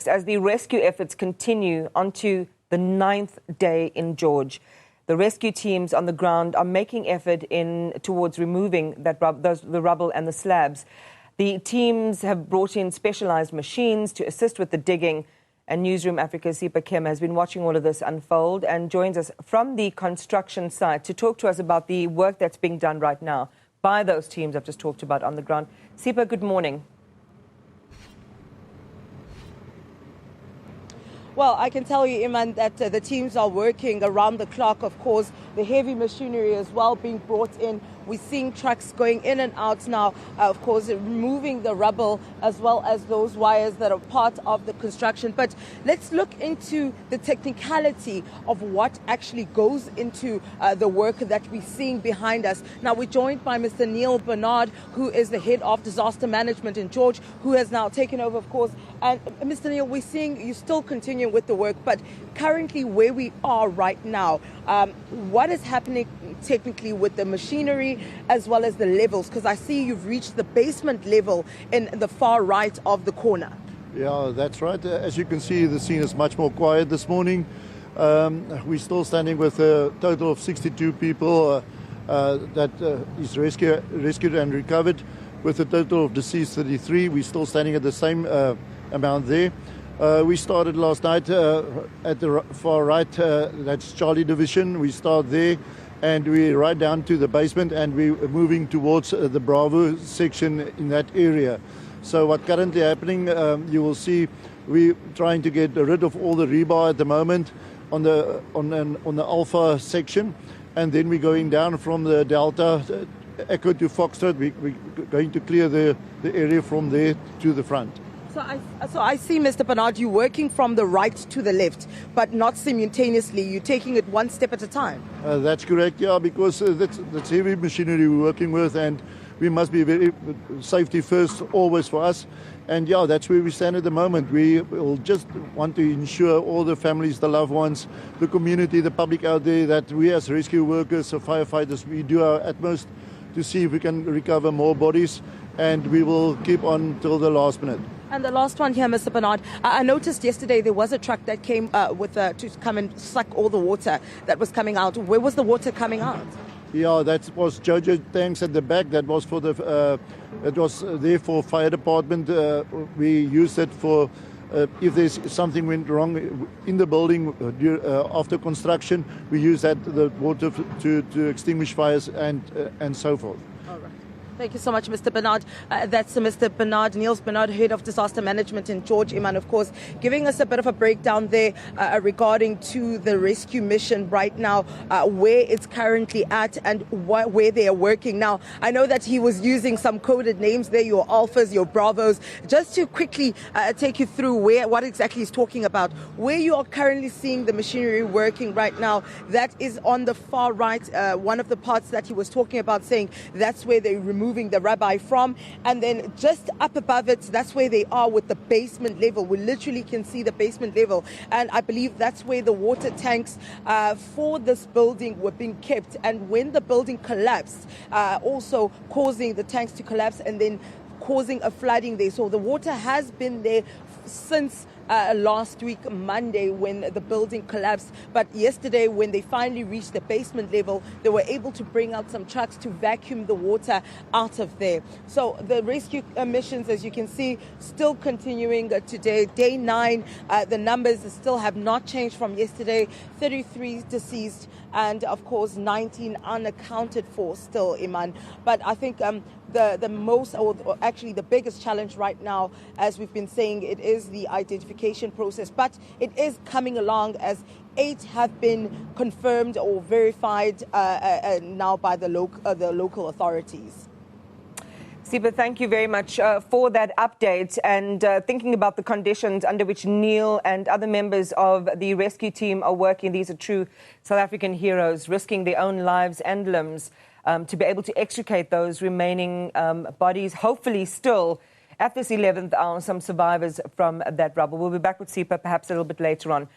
minutes as the rescue efforts continue onto the 9th day in George. The rescue teams on the ground are making effort towards removing the rubble and the slabs. The teams have brought in specialized machines to assist with the digging. And Newsroom Africa's Sipa Khema has been watching all of this unfold and joins us from the construction site to talk to us about the work that's being done right now by those teams I've just talked about on the ground. Sipa, good morning. Well, I can tell you, Iman, that the teams are working around the clock. Of course, the heavy machinery as well being brought in. We're seeing trucks going in and out now, of course, removing the rubble as well as those wires that are part of the construction. But let's look into the technicality of what actually goes into the work that we're seeing behind us. Now, we're joined by Mr. Neil Bernard, who is the head of disaster management in George, who has now taken over, of course. And Mr. Neil, we're seeing you still continuing with the work, but currently where we are right now, what is happening technically with the machinery as well as the levels? Because I see you've reached the basement level in the far right of the corner. Yeah, that's right. As you can see, the scene is much more quiet this morning. We're still standing with a total of 62 people that is rescued and recovered, with a total of deceased 33. We're still standing at the same amount there. We started last night at the far right, that's Charlie Division. We start there and we're right down to the basement, and we're moving towards the Bravo section in that area. So what currently happening, you will see we're trying to get rid of all the rebar at the moment on the Alpha section, and then we're going down from the Delta Echo to Foxtrot. We're going to clear the area from there to the front. So I see, Mr. Bernard, you're working from the right to the left, but not simultaneously. You're taking it one step at a time. That's correct, yeah, because that's heavy machinery we're working with, and we must be very safety first always for us. And yeah, that's where we stand at the moment. We will just want to ensure all the families, the loved ones, the community, the public out there, that we as rescue workers or firefighters, we do our utmost to see if we can recover more bodies, and we will keep on till the last minute. And the last one here, Mr. Bernard, I noticed yesterday there was a truck that came to come and suck all the water that was coming out. Where was the water coming out? Yeah, that was JoJo tanks at the back. That was for it was there for fire department. We used it for if there's something went wrong in the building after construction. We use the water to extinguish fires and so forth. All right. Thank you so much, Mr. Bernard. That's Mr. Bernard, Niels Bernard, Head of Disaster Management in George, Iman, of course, giving us a bit of a breakdown there regarding to the rescue mission right now, where it's currently at and where they are working. Now, I know that he was using some coded names there, your Alphas, your Bravos. Just to quickly take you through what exactly he's talking about, where you are currently seeing the machinery working right now, that is on the far right, one of the parts that he was talking about, saying that's where they removing the rabbi from, and then just up above it, that's where they are with the basement level. We literally can see the basement level, and I believe that's where the water tanks for this building were being kept. And when the building collapsed, also causing the tanks to collapse and then causing a flooding there. So the water has been there since last week, Monday, when the building collapsed. But yesterday, when they finally reached the basement level, they were able to bring out some trucks to vacuum the water out of there. So the rescue missions, as you can see, still continuing today. Day 9, the numbers still have not changed from yesterday. 33 deceased and, of course, 19 unaccounted for still, Iman. But I think the most, or actually the biggest challenge right now, as we've been saying, it is the identification process. But it is coming along, as 8 have been confirmed or verified now by the local authorities. Sipa, thank you very much for that update, and thinking about the conditions under which Neil and other members of the rescue team are working. These are true South African heroes, risking their own lives and limbs to be able to extricate those remaining bodies, hopefully still at this 11th hour, some survivors from that rubble. We'll be back with Sipa perhaps a little bit later on.